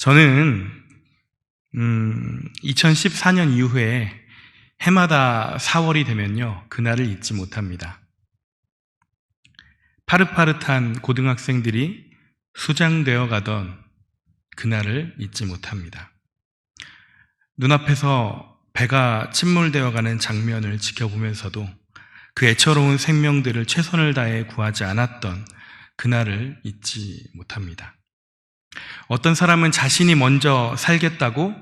저는 2014년 이후에 해마다 4월이 되면요, 그날을 잊지 못합니다. 파릇파릇한 고등학생들이 수장되어 가던 그날을 잊지 못합니다. 눈앞에서 배가 침몰되어 가는 장면을 지켜보면서도 그 애처로운 생명들을 최선을 다해 구하지 않았던 그날을 잊지 못합니다. 어떤 사람은 자신이 먼저 살겠다고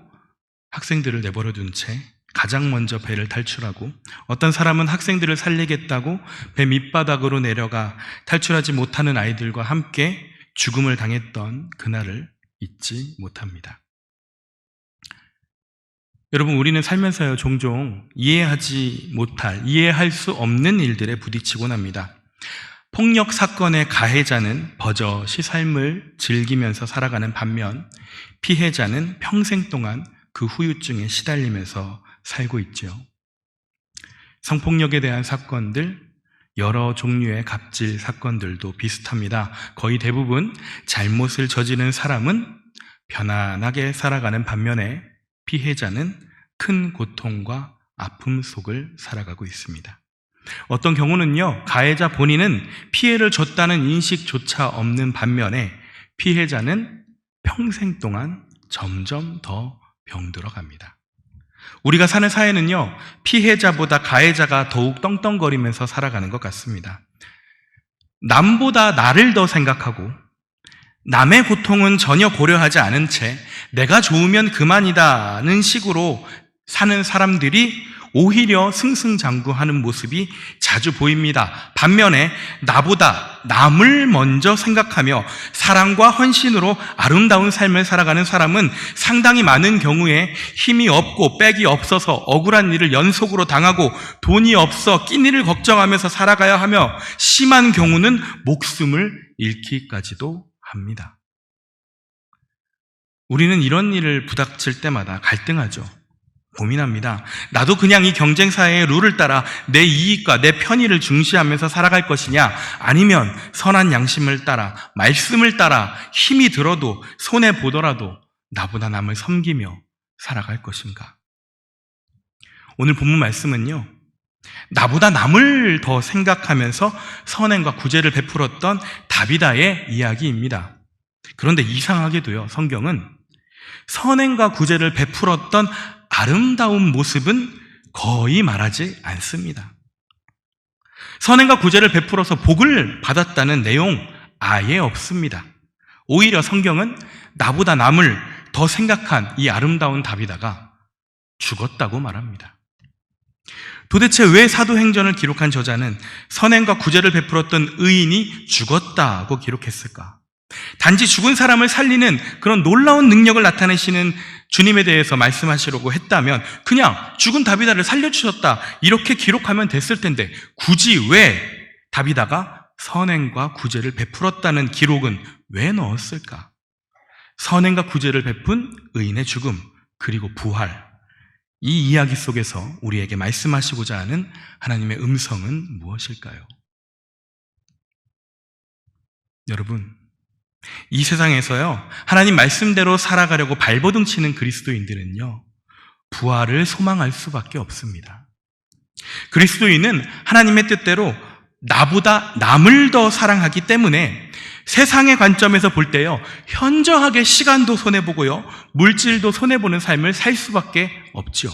학생들을 내버려 둔 채 가장 먼저 배를 탈출하고, 어떤 사람은 학생들을 살리겠다고 배 밑바닥으로 내려가 탈출하지 못하는 아이들과 함께 죽음을 당했던 그날을 잊지 못합니다. 여러분, 우리는 살면서요, 종종 이해할 수 없는 일들에 부딪히곤 합니다. 폭력 사건의 가해자는 버젓이 삶을 즐기면서 살아가는 반면, 피해자는 평생 동안 그 후유증에 시달리면서 살고 있죠. 성폭력에 대한 사건들, 여러 종류의 갑질 사건들도 비슷합니다. 거의 대부분 잘못을 저지른 사람은 편안하게 살아가는 반면에 피해자는 큰 고통과 아픔 속을 살아가고 있습니다. 어떤 경우는요, 가해자 본인은 피해를 줬다는 인식조차 없는 반면에 피해자는 평생 동안 점점 더 병들어 갑니다. 우리가 사는 사회는요, 피해자보다 가해자가 더욱 떵떵거리면서 살아가는 것 같습니다. 남보다 나를 더 생각하고 남의 고통은 전혀 고려하지 않은 채 내가 좋으면 그만이다는 식으로 사는 사람들이 오히려 승승장구하는 모습이 자주 보입니다. 반면에 나보다 남을 먼저 생각하며 사랑과 헌신으로 아름다운 삶을 살아가는 사람은 상당히 많은 경우에 힘이 없고 빽이 없어서 억울한 일을 연속으로 당하고 돈이 없어 끼니를 걱정하면서 살아가야 하며 심한 경우는 목숨을 잃기까지도 합니다. 우리는 이런 일을 부닥칠 때마다 갈등하죠. 고민합니다. 나도 그냥 이 경쟁사회의 룰을 따라 내 이익과 내 편의를 중시하면서 살아갈 것이냐, 아니면 선한 양심을 따라, 말씀을 따라 힘이 들어도 손해보더라도 나보다 남을 섬기며 살아갈 것인가. 오늘 본문 말씀은요, 나보다 남을 더 생각하면서 선행과 구제를 베풀었던 다비다의 이야기입니다. 그런데 이상하게도요, 성경은 선행과 구제를 베풀었던 아름다운 모습은 거의 말하지 않습니다. 선행과 구제를 베풀어서 복을 받았다는 내용 아예 없습니다. 오히려 성경은 나보다 남을 더 생각한 이 아름다운 다비다가 죽었다고 말합니다. 도대체 왜 사도행전을 기록한 저자는 선행과 구제를 베풀었던 의인이 죽었다고 기록했을까? 단지 죽은 사람을 살리는 그런 놀라운 능력을 나타내시는 주님에 대해서 말씀하시려고 했다면 그냥 죽은 다비다를 살려주셨다 이렇게 기록하면 됐을 텐데, 굳이 왜 다비다가 선행과 구제를 베풀었다는 기록은 왜 넣었을까? 선행과 구제를 베푼 의인의 죽음, 그리고 부활, 이 이야기 속에서 우리에게 말씀하시고자 하는 하나님의 음성은 무엇일까요? 여러분, 이 세상에서요, 하나님 말씀대로 살아가려고 발버둥 치는 그리스도인들은요, 부활을 소망할 수밖에 없습니다. 그리스도인은 하나님의 뜻대로 나보다 남을 더 사랑하기 때문에 세상의 관점에서 볼 때요, 현저하게 시간도 손해보고요, 물질도 손해보는 삶을 살 수밖에 없죠.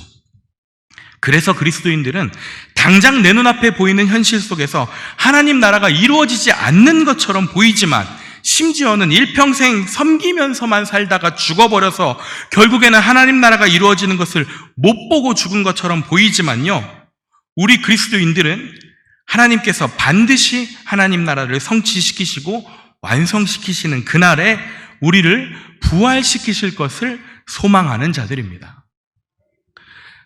그래서 그리스도인들은 당장 내 눈앞에 보이는 현실 속에서 하나님 나라가 이루어지지 않는 것처럼 보이지만, 심지어는 일평생 섬기면서만 살다가 죽어버려서 결국에는 하나님 나라가 이루어지는 것을 못 보고 죽은 것처럼 보이지만요, 우리 그리스도인들은 하나님께서 반드시 하나님 나라를 성취시키시고 완성시키시는 그날에 우리를 부활시키실 것을 소망하는 자들입니다.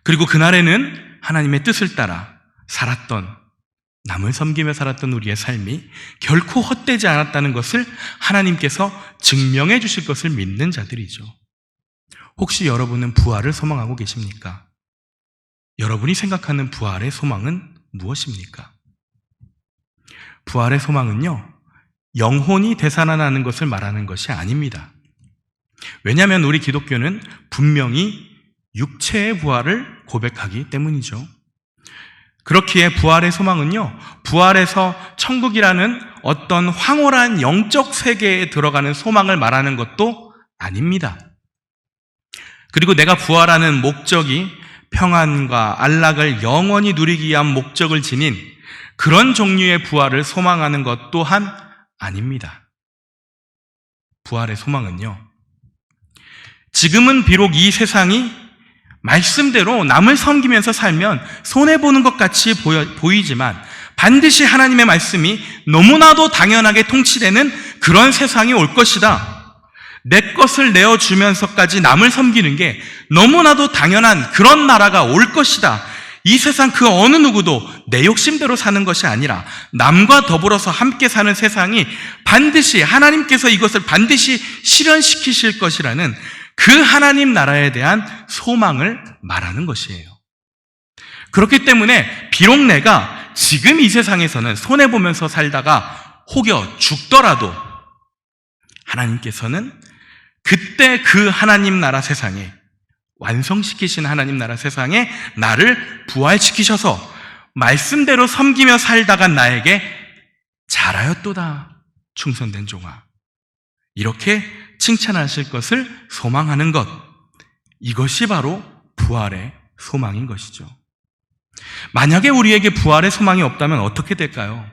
그리고 그날에는 하나님의 뜻을 따라 살았던, 남을 섬기며 살았던 우리의 삶이 결코 헛되지 않았다는 것을 하나님께서 증명해 주실 것을 믿는 자들이죠. 혹시 여러분은 부활을 소망하고 계십니까? 여러분이 생각하는 부활의 소망은 무엇입니까? 부활의 소망은요, 영혼이 되살아나는 것을 말하는 것이 아닙니다. 왜냐하면 우리 기독교는 분명히 육체의 부활을 고백하기 때문이죠. 그렇기에 부활의 소망은요, 부활에서 천국이라는 어떤 황홀한 영적 세계에 들어가는 소망을 말하는 것도 아닙니다. 그리고 내가 부활하는 목적이 평안과 안락을 영원히 누리기 위한 목적을 지닌 그런 종류의 부활을 소망하는 것 또한 아닙니다. 부활의 소망은요, 지금은 비록 이 세상이 말씀대로 남을 섬기면서 살면 손해보는 것 같이 보이지만 반드시 하나님의 말씀이 너무나도 당연하게 통치되는 그런 세상이 올 것이다. 내 것을 내어주면서까지 남을 섬기는 게 너무나도 당연한 그런 나라가 올 것이다. 이 세상 그 어느 누구도 내 욕심대로 사는 것이 아니라 남과 더불어서 함께 사는 세상이 반드시 하나님께서 이것을 반드시 실현시키실 것이라는 그 하나님 나라에 대한 소망을 말하는 것이에요. 그렇기 때문에 비록 내가 지금 이 세상에서는 손해보면서 살다가 혹여 죽더라도 하나님께서는 그때 그 하나님 나라 세상에, 완성시키신 하나님 나라 세상에 나를 부활시키셔서 말씀대로 섬기며 살다가 나에게 잘하였도다 충성된 종아, 이렇게 칭찬하실 것을 소망하는 것, 이것이 바로 부활의 소망인 것이죠. 만약에 우리에게 부활의 소망이 없다면 어떻게 될까요?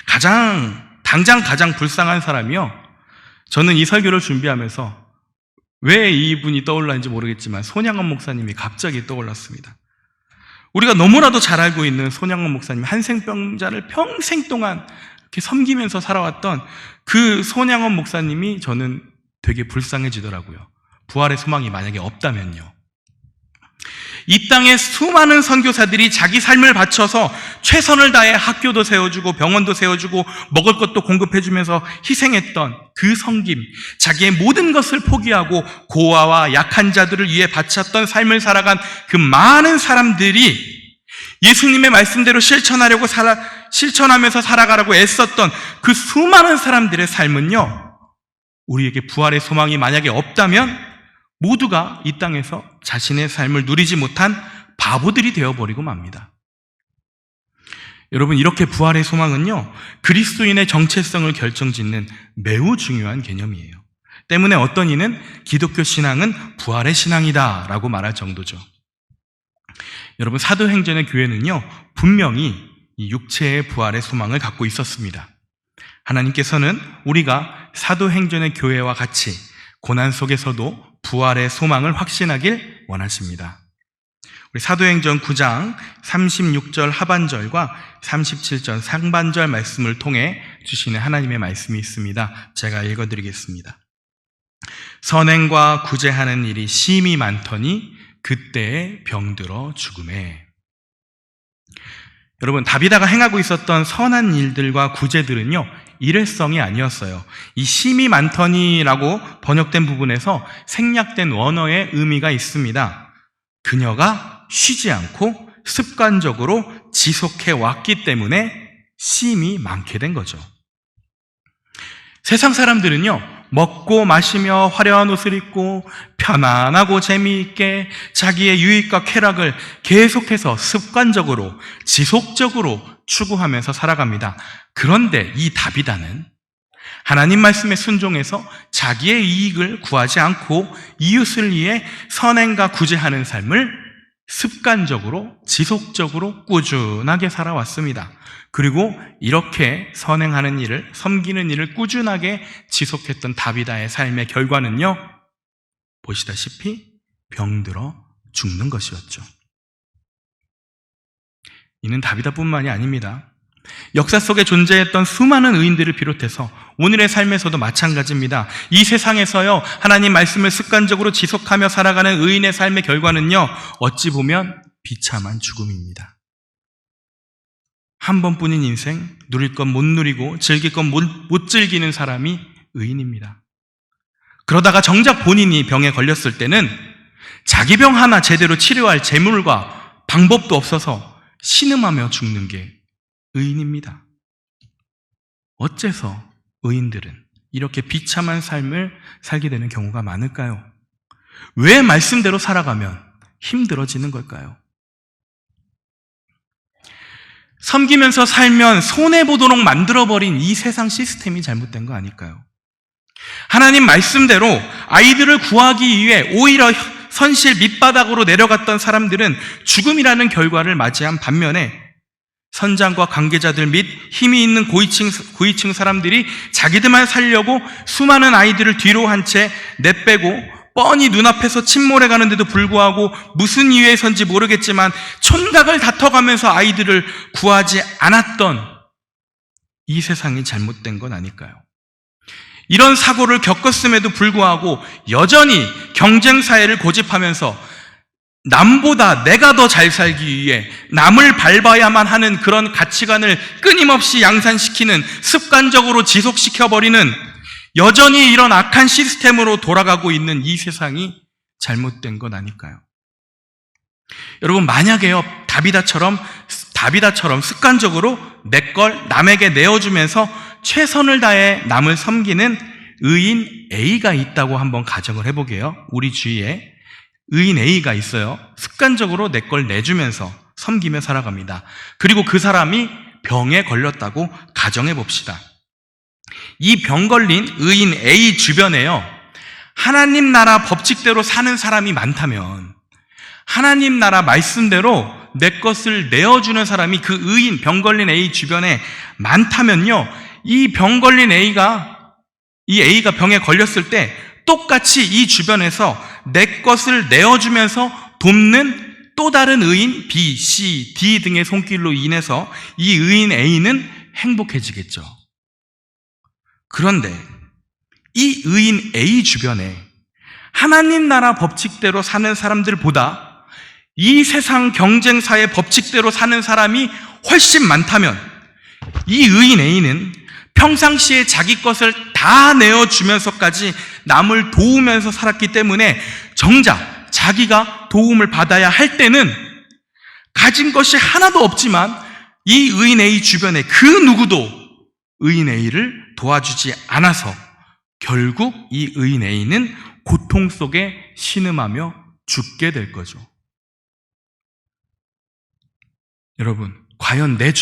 당장 가장 불쌍한 사람이요, 저는 이 설교를 준비하면서 왜 이분이 떠올랐는지 모르겠지만 손양원 목사님이 갑자기 떠올랐습니다. 우리가 너무나도 잘 알고 있는 손양원 목사님, 한센병자를 평생 동안 이렇게 섬기면서 살아왔던 그 손양원 목사님이 저는 되게 불쌍해지더라고요. 부활의 소망이 만약에 없다면요. 이 땅에 수많은 선교사들이 자기 삶을 바쳐서 최선을 다해 학교도 세워주고 병원도 세워주고 먹을 것도 공급해주면서 희생했던 그 섬김, 자기의 모든 것을 포기하고 고아와 약한 자들을 위해 바쳤던 삶을 살아간 그 많은 사람들이 예수님의 말씀대로 실천하면서 살아가라고 애썼던 그 수많은 사람들의 삶은요, 우리에게 부활의 소망이 만약에 없다면 모두가 이 땅에서 자신의 삶을 누리지 못한 바보들이 되어버리고 맙니다. 여러분, 이렇게 부활의 소망은요, 그리스도인의 정체성을 결정짓는 매우 중요한 개념이에요. 때문에 어떤 이는 기독교 신앙은 부활의 신앙이다 라고 말할 정도죠. 여러분, 사도행전의 교회는요, 분명히 이 육체의 부활의 소망을 갖고 있었습니다. 하나님께서는 우리가 사도행전의 교회와 같이 고난 속에서도 부활의 소망을 확신하길 원하십니다. 우리 사도행전 9장 36절 하반절과 37절 상반절 말씀을 통해 주시는 하나님의 말씀이 있습니다. 제가 읽어드리겠습니다. 선행과 구제하는 일이 심히 많더니 그때에 병들어 죽음에. 여러분, 다비다가 행하고 있었던 선한 일들과 구제들은요, 일회성이 아니었어요. 이 심히 많더니라고 번역된 부분에서 생략된 원어의 의미가 있습니다. 그녀가 쉬지 않고 습관적으로 지속해 왔기 때문에 심히 많게 된 거죠. 세상 사람들은요, 먹고 마시며 화려한 옷을 입고 편안하고 재미있게 자기의 유익과 쾌락을 계속해서 습관적으로 지속적으로 추구하면서 살아갑니다. 그런데 이 다비다는 하나님 말씀에 순종해서 자기의 이익을 구하지 않고 이웃을 위해 선행과 구제하는 삶을 습관적으로 지속적으로 꾸준하게 살아왔습니다. 그리고 이렇게 선행하는 일을, 섬기는 일을 꾸준하게 지속했던 다비다의 삶의 결과는요, 보시다시피 병들어 죽는 것이었죠. 이는 다비다뿐만이 아닙니다. 역사 속에 존재했던 수많은 의인들을 비롯해서 오늘의 삶에서도 마찬가지입니다. 이 세상에서요, 하나님 말씀을 습관적으로 지속하며 살아가는 의인의 삶의 결과는요, 어찌 보면 비참한 죽음입니다. 한 번뿐인 인생, 누릴 건 못 누리고 즐길 건 못 즐기는 사람이 의인입니다. 그러다가 정작 본인이 병에 걸렸을 때는 자기 병 하나 제대로 치료할 재물과 방법도 없어서 신음하며 죽는 게 의인입니다. 어째서 의인들은 이렇게 비참한 삶을 살게 되는 경우가 많을까요? 왜 말씀대로 살아가면 힘들어지는 걸까요? 섬기면서 살면 손해보도록 만들어버린 이 세상 시스템이 잘못된 거 아닐까요? 하나님 말씀대로 아이들을 구하기 위해 오히려 선실 밑바닥으로 내려갔던 사람들은 죽음이라는 결과를 맞이한 반면에 선장과 관계자들 및 힘이 있는 고위층 사람들이 자기들만 살려고 수많은 아이들을 뒤로 한 채 내빼고 뻔히 눈앞에서 침몰해 가는데도 불구하고 무슨 이유에선지 모르겠지만 촌각을 다퉈가면서 아이들을 구하지 않았던 이 세상이 잘못된 건 아닐까요? 이런 사고를 겪었음에도 불구하고 여전히 경쟁사회를 고집하면서 남보다 내가 더 잘 살기 위해 남을 밟아야만 하는 그런 가치관을 끊임없이 양산시키는, 습관적으로 지속시켜버리는, 여전히 이런 악한 시스템으로 돌아가고 있는 이 세상이 잘못된 건 아닐까요? 여러분, 만약에요, 다비다처럼 습관적으로 내 걸 남에게 내어주면서 최선을 다해 남을 섬기는 의인 A가 있다고 한번 가정을 해보게요. 우리 주위에 의인 A가 있어요. 습관적으로 내 걸 내주면서 섬기며 살아갑니다. 그리고 그 사람이 병에 걸렸다고 가정해 봅시다. 이 병 걸린 의인 A 주변에요, 하나님 나라 법칙대로 사는 사람이 많다면, 하나님 나라 말씀대로 내 것을 내어주는 사람이 그 의인, 병 걸린 A 주변에 많다면요, 이 병 걸린 A가 병에 걸렸을 때 똑같이 이 주변에서 내 것을 내어주면서 돕는 또 다른 의인 B, C, D 등의 손길로 인해서 이 의인 A는 행복해지겠죠. 그런데 이 의인 A 주변에 하나님 나라 법칙대로 사는 사람들보다 이 세상 경쟁사의 법칙대로 사는 사람이 훨씬 많다면, 이 의인 A는 평상시에 자기 것을 다 내어주면서까지 남을 도우면서 살았기 때문에 정작 자기가 도움을 받아야 할 때는 가진 것이 하나도 없지만 이 의인 A 주변에 그 누구도 의인 A를 도와주지 않아서 결국 이 의인 A는 고통 속에 신음하며 죽게 될 거죠. 여러분, 과연 내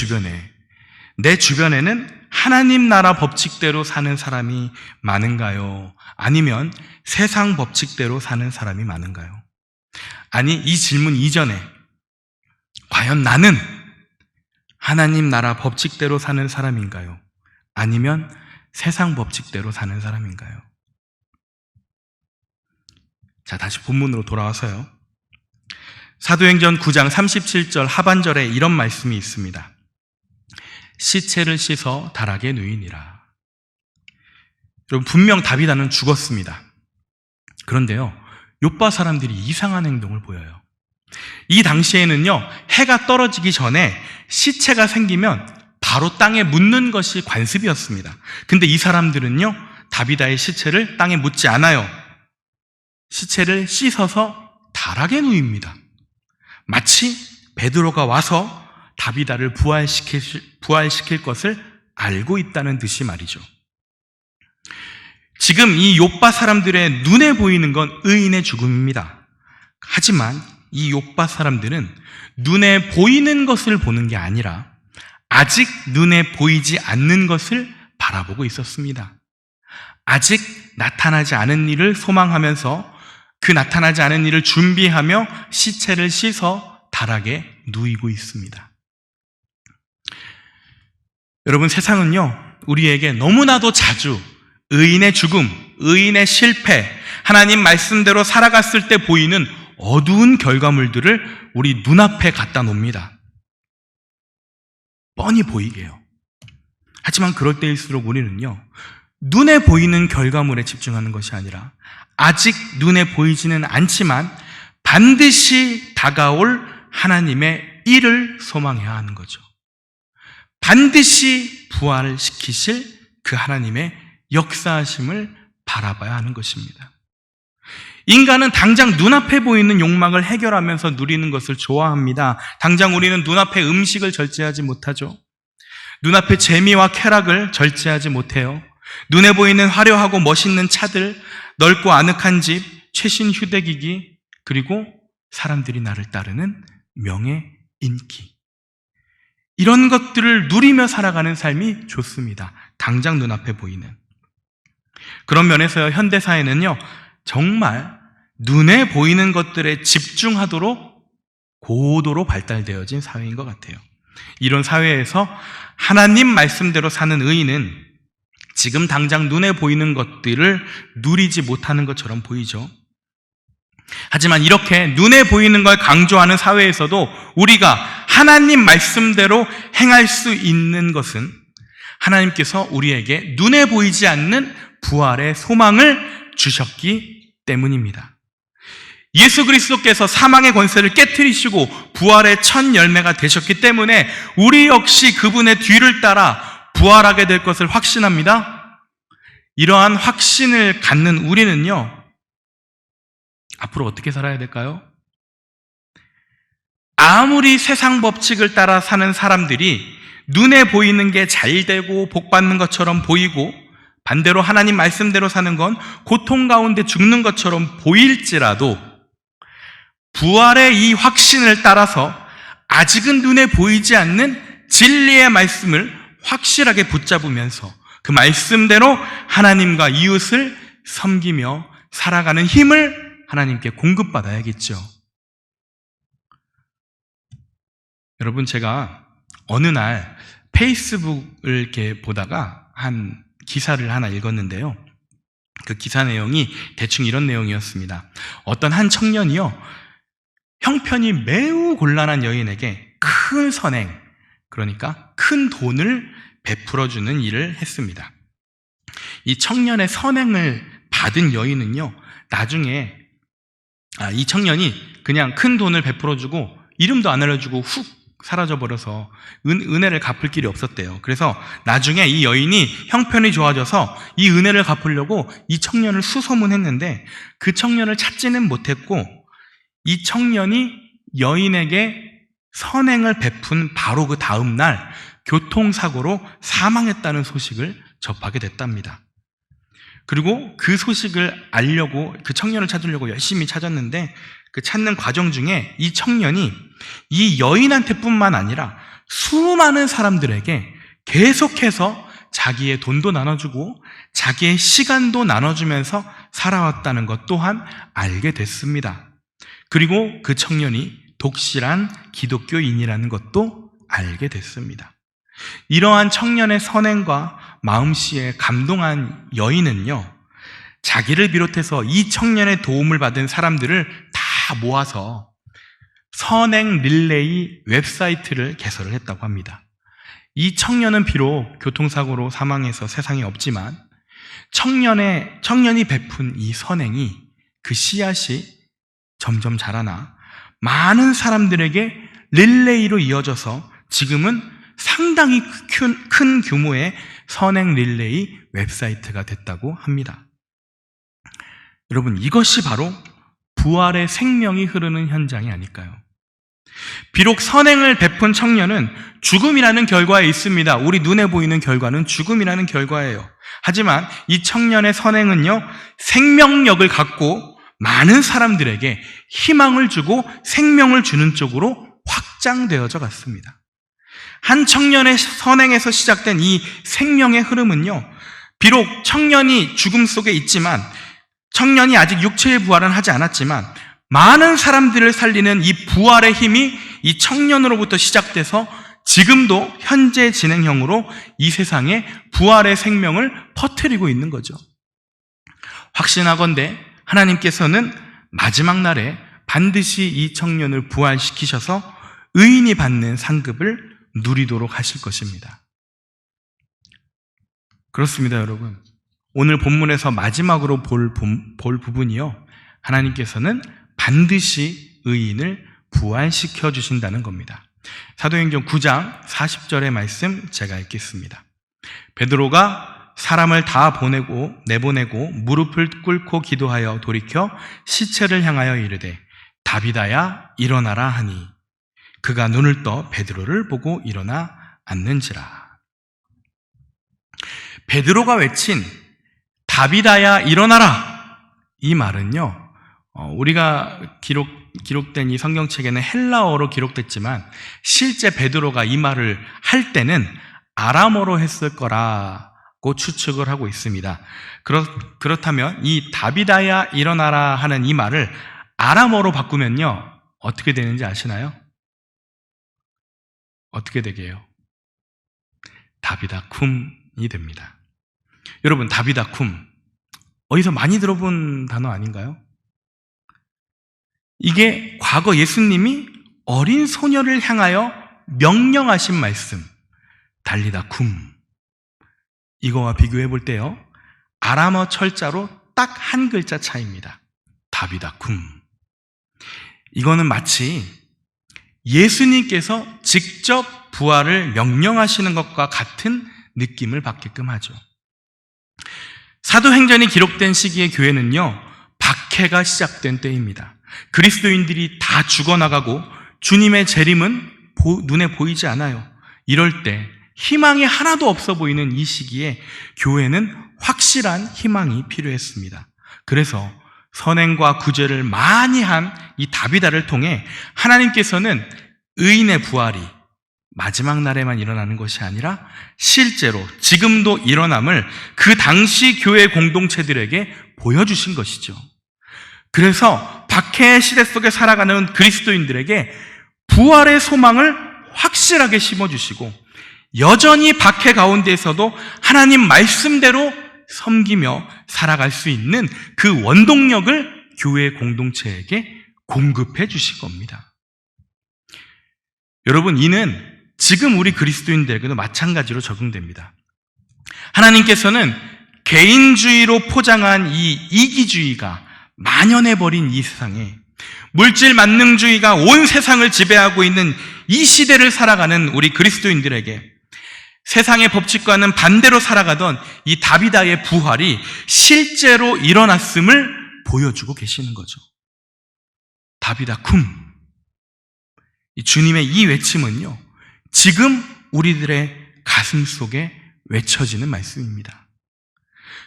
주변에는 하나님 나라 법칙대로 사는 사람이 많은가요? 아니면 세상 법칙대로 사는 사람이 많은가요? 아니, 이 질문 이전에 과연 나는 하나님 나라 법칙대로 사는 사람인가요? 아니면 세상 법칙대로 사는 사람인가요? 자, 다시 본문으로 돌아와서요. 사도행전 9장 37절 하반절에 이런 말씀이 있습니다. 시체를 씻어 다락에 누이니라. 여러분, 분명 다비다는 죽었습니다. 그런데요, 욥바 사람들이 이상한 행동을 보여요. 이 당시에는요, 해가 떨어지기 전에 시체가 생기면 바로 땅에 묻는 것이 관습이었습니다. 근데 이 사람들은요, 다비다의 시체를 땅에 묻지 않아요. 시체를 씻어서 다락에 누입니다. 마치 베드로가 와서 다비다를 부활시킬 것을 알고 있다는 듯이 말이죠. 지금 이 욥바 사람들의 눈에 보이는 건 의인의 죽음입니다. 하지만 이 욥바 사람들은 눈에 보이는 것을 보는 게 아니라 아직 눈에 보이지 않는 것을 바라보고 있었습니다. 아직 나타나지 않은 일을 소망하면서 그 나타나지 않은 일을 준비하며 시체를 씻어 다락에 누이고 있습니다. 여러분, 세상은요, 우리에게 너무나도 자주 의인의 죽음, 의인의 실패, 하나님 말씀대로 살아갔을 때 보이는 어두운 결과물들을 우리 눈앞에 갖다 놓습니다. 뻔히 보이게요. 하지만 그럴 때일수록 우리는요, 눈에 보이는 결과물에 집중하는 것이 아니라 아직 눈에 보이지는 않지만 반드시 다가올 하나님의 일을 소망해야 하는 거죠. 반드시 부활을 시키실 그 하나님의 역사하심을 바라봐야 하는 것입니다. 인간은 당장 눈앞에 보이는 욕망을 해결하면서 누리는 것을 좋아합니다. 당장 우리는 눈앞에 음식을 절제하지 못하죠. 눈앞에 재미와 쾌락을 절제하지 못해요. 눈에 보이는 화려하고 멋있는 차들, 넓고 아늑한 집, 최신 휴대기기, 그리고 사람들이 나를 따르는 명예, 인기. 이런 것들을 누리며 살아가는 삶이 좋습니다. 당장 눈앞에 보이는. 그런 면에서 현대사회는요, 정말 눈에 보이는 것들에 집중하도록 고도로 발달되어진 사회인 것 같아요. 이런 사회에서 하나님 말씀대로 사는 의인은 지금 당장 눈에 보이는 것들을 누리지 못하는 것처럼 보이죠. 하지만 이렇게 눈에 보이는 걸 강조하는 사회에서도 우리가 하나님 말씀대로 행할 수 있는 것은 하나님께서 우리에게 눈에 보이지 않는 부활의 소망을 주셨기 때문입니다. 예수 그리스도께서 사망의 권세를 깨트리시고 부활의 첫 열매가 되셨기 때문에 우리 역시 그분의 뒤를 따라 부활하게 될 것을 확신합니다. 이러한 확신을 갖는 우리는요, 앞으로 어떻게 살아야 될까요? 아무리 세상 법칙을 따라 사는 사람들이 눈에 보이는 게 잘 되고 복 받는 것처럼 보이고, 반대로 하나님 말씀대로 사는 건 고통 가운데 죽는 것처럼 보일지라도 부활의 이 확신을 따라서 아직은 눈에 보이지 않는 진리의 말씀을 확실하게 붙잡으면서 그 말씀대로 하나님과 이웃을 섬기며 살아가는 힘을 하나님께 공급받아야겠죠. 여러분, 제가 어느 날 페이스북을 이렇게 보다가 한 기사를 하나 읽었는데요. 그 기사 내용이 대충 이런 내용이었습니다. 어떤 한 청년이요, 형편이 매우 곤란한 여인에게 큰 선행, 그러니까 큰 돈을 베풀어주는 일을 했습니다. 이 청년의 선행을 받은 여인은요, 나중에 이 청년이 그냥 큰 돈을 베풀어주고 이름도 안 알려주고 훅 사라져버려서 은혜를 갚을 길이 없었대요. 그래서 나중에 이 여인이 형편이 좋아져서 이 은혜를 갚으려고 이 청년을 수소문했는데 그 청년을 찾지는 못했고, 이 청년이 여인에게 선행을 베푼 바로 그 다음 날 교통사고로 사망했다는 소식을 접하게 됐답니다. 그리고 그 소식을 알려고 그 청년을 찾으려고 열심히 찾았는데 그 찾는 과정 중에 이 청년이 이 여인한테뿐만 아니라 수많은 사람들에게 계속해서 자기의 돈도 나눠주고 자기의 시간도 나눠주면서 살아왔다는 것 또한 알게 됐습니다. 그리고 그 청년이 독실한 기독교인이라는 것도 알게 됐습니다. 이러한 청년의 선행과 마음씨에 감동한 여인은요, 자기를 비롯해서 이 청년의 도움을 받은 사람들을 다 모아서 선행 릴레이 웹사이트를 개설을 했다고 합니다. 이 청년은 비록 교통사고로 사망해서 세상에 없지만 청년이 베푼 이 선행이, 그 씨앗이 점점 자라나 많은 사람들에게 릴레이로 이어져서 지금은 상당히 큰 규모의 선행 릴레이 웹사이트가 됐다고 합니다. 여러분, 이것이 바로 부활의 생명이 흐르는 현장이 아닐까요? 비록 선행을 베푼 청년은 죽음이라는 결과에 있습니다. 우리 눈에 보이는 결과는 죽음이라는 결과예요. 하지만 이 청년의 선행은요, 생명력을 갖고 많은 사람들에게 희망을 주고 생명을 주는 쪽으로 확장되어져 갔습니다. 한 청년의 선행에서 시작된 이 생명의 흐름은요, 비록 청년이 죽음 속에 있지만, 청년이 아직 육체의 부활은 하지 않았지만 많은 사람들을 살리는 이 부활의 힘이 이 청년으로부터 시작돼서 지금도 현재 진행형으로 이 세상에 부활의 생명을 퍼뜨리고 있는 거죠. 확신하건대 하나님께서는 마지막 날에 반드시 이 청년을 부활시키셔서 의인이 받는 상급을 누리도록 하실 것입니다. 그렇습니다, 여러분. 오늘 본문에서 마지막으로 볼 부분이요, 하나님께서는 반드시 의인을 부활시켜 주신다는 겁니다. 사도행전 9장 40절의 말씀 제가 읽겠습니다. 베드로가 사람을 다 내보내고 무릎을 꿇고 기도하여 돌이켜 시체를 향하여 이르되 다비다야 일어나라 하니 그가 눈을 떠 베드로를 보고 일어나 앉는지라. 베드로가 외친 다비다야 일어나라, 이 말은요, 우리가 기록된 이 성경책에는 헬라어로 기록됐지만 실제 베드로가 이 말을 할 때는 아람어로 했을 거라고 추측을 하고 있습니다. 그렇다면 이 다비다야 일어나라 하는 이 말을 아람어로 바꾸면요, 어떻게 되는지 아시나요? 어떻게 되게요? 다비다쿰이 됩니다. 여러분, 다비다쿰 어디서 많이 들어본 단어 아닌가요? 이게 과거 예수님이 어린 소녀를 향하여 명령하신 말씀, 달리다쿰, 이거와 비교해 볼 때요, 아람어 철자로 딱 한 글자 차이입니다. 다비다쿰. 이거는 마치 예수님께서 직접 부활을 명령하시는 것과 같은 느낌을 받게끔 하죠. 사도행전이 기록된 시기의 교회는요, 박해가 시작된 때입니다. 그리스도인들이 다 죽어나가고 주님의 재림은 눈에 보이지 않아요. 이럴 때 희망이 하나도 없어 보이는 이 시기에 교회는 확실한 희망이 필요했습니다. 그래서 선행과 구제를 많이 한 이 다비다를 통해 하나님께서는 의인의 부활이 마지막 날에만 일어나는 것이 아니라 실제로 지금도 일어남을 그 당시 교회 공동체들에게 보여주신 것이죠. 그래서 박해의 시대 속에 살아가는 그리스도인들에게 부활의 소망을 확실하게 심어주시고, 여전히 박해 가운데에서도 하나님 말씀대로 섬기며 살아갈 수 있는 그 원동력을 교회 공동체에게 공급해 주신 겁니다. 여러분, 이는 지금 우리 그리스도인들에게도 마찬가지로 적용됩니다. 하나님께서는 개인주의로 포장한 이 이기주의가 만연해버린 이 세상에, 물질 만능주의가 온 세상을 지배하고 있는 이 시대를 살아가는 우리 그리스도인들에게 세상의 법칙과는 반대로 살아가던 이 다비다의 부활이 실제로 일어났음을 보여주고 계시는 거죠. 다비다쿰, 주님의 이 외침은요, 지금 우리들의 가슴 속에 외쳐지는 말씀입니다.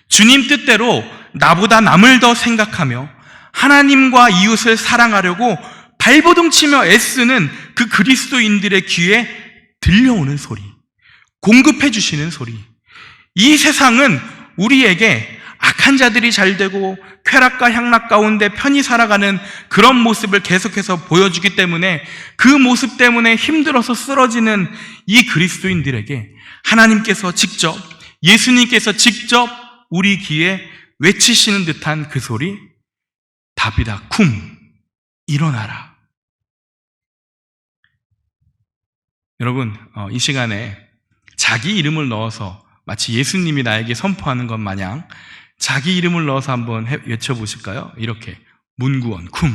주님 뜻대로 나보다 남을 더 생각하며 하나님과 이웃을 사랑하려고 발버둥 치며 애쓰는 그 그리스도인들의 귀에 들려오는 소리, 공급해 주시는 소리. 이 세상은 우리에게 악한 자들이 잘 되고 쾌락과 향락 가운데 편히 살아가는 그런 모습을 계속해서 보여주기 때문에, 그 모습 때문에 힘들어서 쓰러지는 이 그리스도인들에게 하나님께서 직접, 예수님께서 직접 우리 귀에 외치시는 듯한 그 소리, 다비다쿰, 일어나라. 여러분, 이 시간에 자기 이름을 넣어서 마치 예수님이 나에게 선포하는 것 마냥 자기 이름을 넣어서 한번 외쳐보실까요? 이렇게, 문구원 쿰,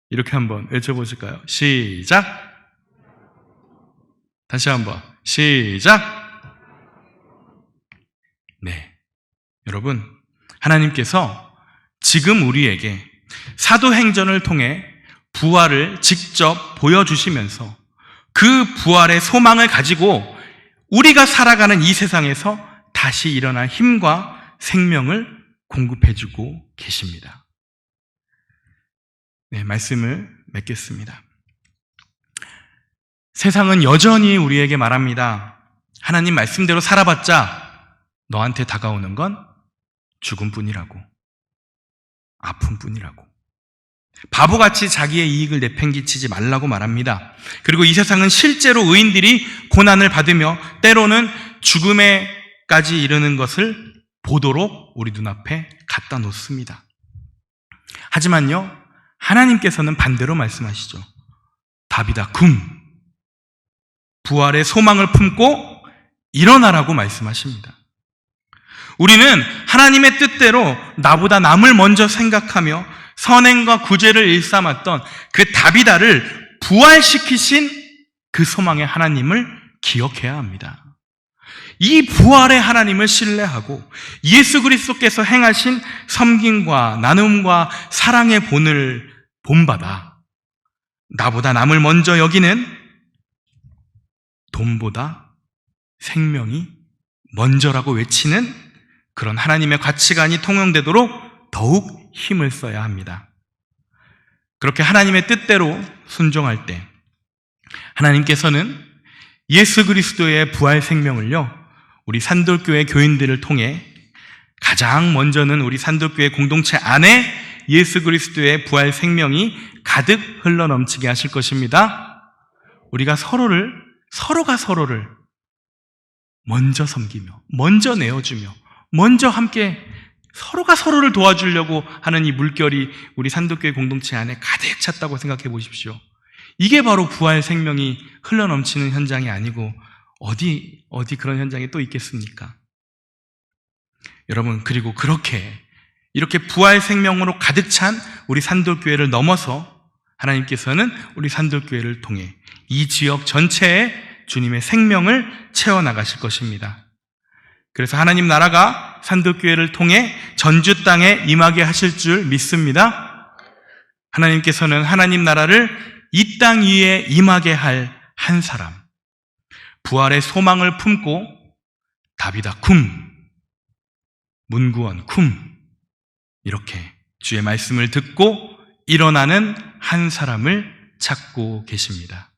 이렇게 한번 외쳐보실까요? 시작. 다시 한번 시작. 네, 여러분, 하나님께서 지금 우리에게 사도행전을 통해 부활을 직접 보여주시면서 그 부활의 소망을 가지고 우리가 살아가는 이 세상에서 다시 일어날 힘과 생명을 공급해주고 계십니다. 네, 말씀을 맺겠습니다. 세상은 여전히 우리에게 말합니다. 하나님 말씀대로 살아봤자 너한테 다가오는 건 죽음뿐이라고, 아픔뿐이라고, 바보같이 자기의 이익을 내팽개치지 말라고 말합니다. 그리고 이 세상은 실제로 의인들이 고난을 받으며 때로는 죽음에까지 이르는 것을 보도록 우리 눈앞에 갖다 놓습니다. 하지만요, 하나님께서는 반대로 말씀하시죠. 다비다쿰, 부활의 소망을 품고 일어나라고 말씀하십니다. 우리는 하나님의 뜻대로 나보다 남을 먼저 생각하며 선행과 구제를 일삼았던 그 다비다를 부활시키신 그 소망의 하나님을 기억해야 합니다. 이 부활의 하나님을 신뢰하고 예수 그리스도께서 행하신 섬김과 나눔과 사랑의 본을 본받아 나보다 남을 먼저 여기는 돈보다 생명이 먼저라고 외치는 그런 하나님의 가치관이 통용되도록 더욱 힘을 써야 합니다. 그렇게 하나님의 뜻대로 순종할 때 하나님께서는 예수 그리스도의 부활 생명을요, 우리 산돌교회 교인들을 통해 가장 먼저는 우리 산돌교회 공동체 안에 예수 그리스도의 부활 생명이 가득 흘러넘치게 하실 것입니다. 우리가 서로가 서로를 먼저 섬기며, 먼저 내어주며, 먼저 함께 서로가 서로를 도와주려고 하는 이 물결이 우리 산도교회 공동체 안에 가득 찼다고 생각해 보십시오. 이게 바로 부활 생명이 흘러넘치는 현장이 아니고 어디 그런 현장이 또 있겠습니까? 여러분, 그리고 이렇게 부활 생명으로 가득 찬 우리 산돌교회를 넘어서 하나님께서는 우리 산돌교회를 통해 이 지역 전체에 주님의 생명을 채워나가실 것입니다. 그래서 하나님 나라가 산돌교회를 통해 전주 땅에 임하게 하실 줄 믿습니다. 하나님께서는 하나님 나라를 이 땅 위에 임하게 할 한 사람, 부활의 소망을 품고 다비다 쿰, 문구원 쿰, 이렇게 주의 말씀을 듣고 일어나는 한 사람을 찾고 계십니다.